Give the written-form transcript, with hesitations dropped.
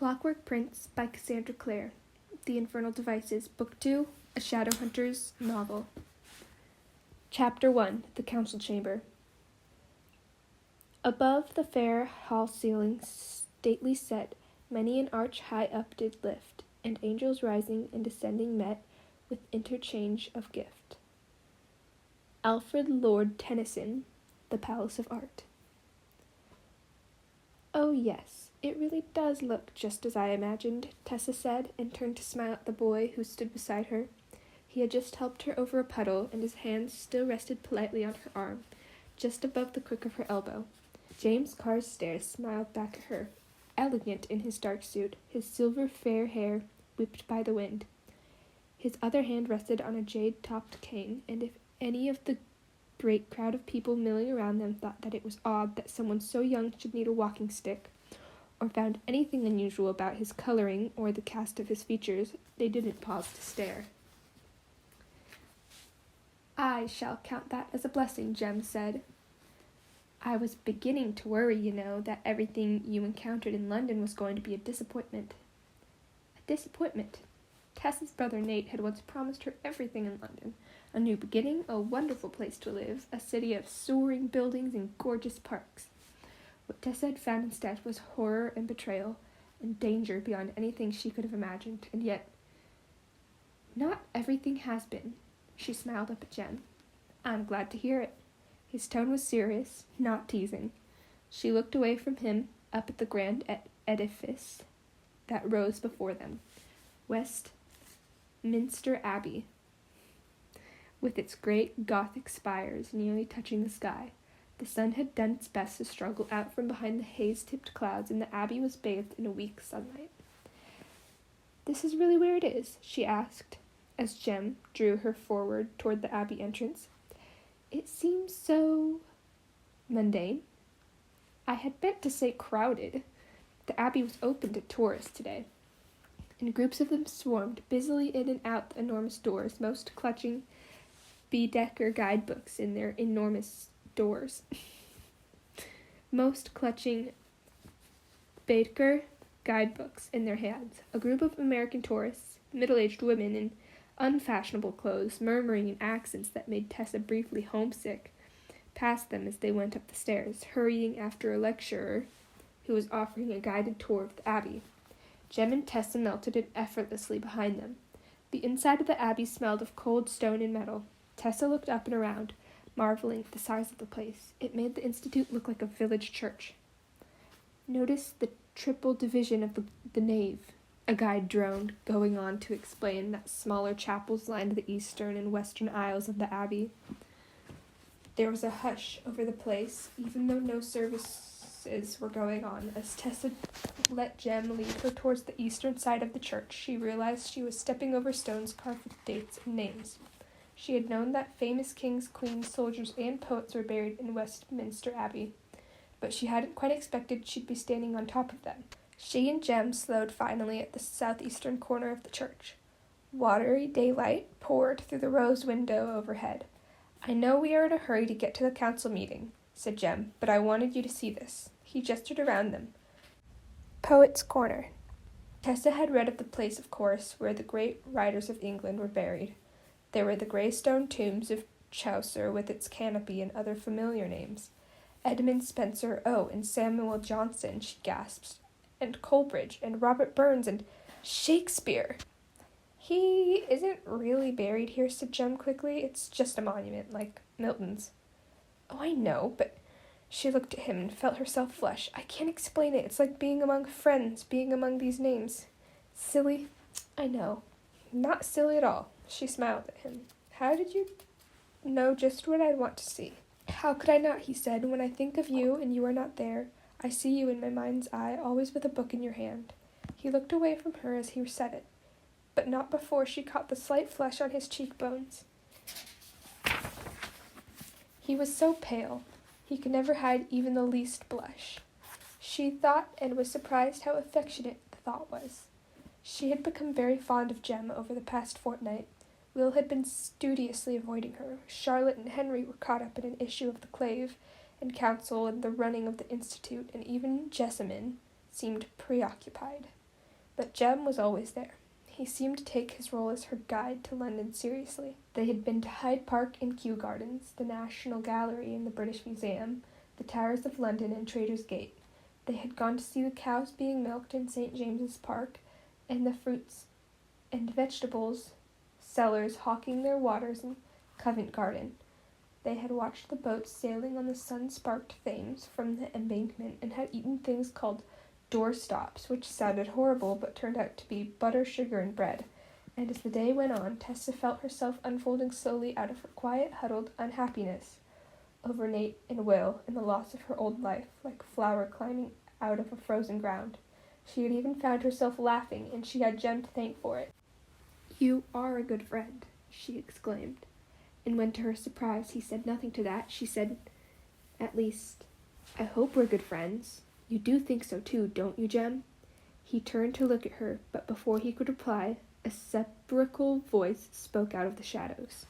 Clockwork Prince by Cassandra Claire. The Infernal Devices, Book 2, A Shadowhunter's Novel. Chapter 1, The Council Chamber. Above the fair hall ceiling, stately set, many an arch high up did lift, and angels rising and descending met with interchange of gift. Alfred Lord Tennyson, The Palace of Art. "Oh, yes, it really does look just as I imagined," Tessa said, and turned to smile at the boy who stood beside her. He had just helped her over a puddle, and his hand still rested politely on her arm, just above the crook of her elbow. James Carstairs smiled back at her, elegant in his dark suit, his silver fair hair whipped by the wind. His other hand rested on a jade-topped cane, and if any of the great crowd of people milling around them thought that it was odd that someone so young should need a walking stick, or found anything unusual about his coloring or the cast of his features, they didn't pause to stare. "I shall count that as a blessing," Jem said. "I was beginning to worry, that everything you encountered in London was going to be a disappointment." A disappointment? Tessa's brother Nate had once promised her everything in London. A new beginning, a wonderful place to live, a city of soaring buildings and gorgeous parks. What Tessa had found instead was horror and betrayal, and danger beyond anything she could have imagined, and yet, not everything has been. She smiled up at Jem. "I'm glad to hear it." His tone was serious, not teasing. She looked away from him, up at the grand edifice that rose before them. Westminster Abbey, with its great Gothic spires nearly touching the sky. The sun had done its best to struggle out from behind the haze-tipped clouds, and the abbey was bathed in a weak sunlight. "This is really where it is?" she asked, as Jem drew her forward toward the abbey entrance. "It seems so mundane." "I had meant to say crowded." The abbey was open to tourists today, and groups of them swarmed busily in and out the enormous doors, most clutching Baedeker guidebooks in their enormous doors. Most clutching Baedeker guidebooks in their hands. A group of American tourists, middle-aged women in unfashionable clothes, murmuring in accents that made Tessa briefly homesick, passed them as they went up the stairs, hurrying after a lecturer who was offering a guided tour of the abbey. Jem and Tessa melted in effortlessly behind them. The inside of the abbey smelled of cold stone and metal. Tessa looked up and around, marveling at the size of the place. It made the institute look like a village church. "Notice the triple division of the nave," a guide droned, going on to explain that smaller chapels lined the eastern and western aisles of the abbey. There was a hush over the place, even though no services were going on. As Tessa let Jem lead her towards the eastern side of the church, she realized she was stepping over stones carved with dates and names. She had known that famous kings, queens, soldiers, and poets were buried in Westminster Abbey, but she hadn't quite expected she'd be standing on top of them. She and Jem slowed finally at the southeastern corner of the church. Watery daylight poured through the rose window overhead. "I know we are in a hurry to get to the council meeting," said Jem, "but I wanted you to see this." He gestured around them. Poets' Corner. Tessa had read of the place, of course, where the great writers of England were buried. There were the grey stone tombs of Chaucer with its canopy and other familiar names. Edmund Spenser, and Samuel Johnson, she gasped, and Coleridge, and Robert Burns, and Shakespeare. "He isn't really buried here," said Jem quickly. "It's just a monument, like Milton's." "Oh, I know, but..." She looked at him and felt herself flush. "I can't explain it. It's like being among friends, being among these names. Silly. I know. Not silly at all." She smiled at him. "How did you know just what I'd want to see?" "How could I not?" he said. "When I think of you and you are not there, I see you in my mind's eye, always with a book in your hand." He looked away from her as he said it, but not before she caught the slight flush on his cheekbones. He was so pale, he could never hide even the least blush. She thought and was surprised how affectionate the thought was. She had become very fond of Jem over the past fortnight. Will had been studiously avoiding her. Charlotte and Henry were caught up in an issue of the Clave and Council and the running of the Institute, and even Jessamine seemed preoccupied. But Jem was always there. He seemed to take his role as her guide to London seriously. They had been to Hyde Park and Kew Gardens, the National Gallery and the British Museum, the Towers of London and Trader's Gate. They had gone to see the cows being milked in St. James's Park, and the fruits and vegetables sellers hawking their waters in Covent Garden. They had watched the boats sailing on the sun-sparked Thames from the embankment and had eaten things called doorstops, which sounded horrible but turned out to be butter, sugar, and bread. And as the day went on, Tessa felt herself unfolding slowly out of her quiet, huddled unhappiness over Nate and Will and the loss of her old life, like a flower climbing out of a frozen ground. She had even found herself laughing, and she had Jem to thank for it. "You are a good friend," she exclaimed. And when to her surprise he said nothing to that, she said, "At least, I hope we're good friends. You do think so too, don't you, Jem?" He turned to look at her, but before he could reply, a sepulchral voice spoke out of the shadows.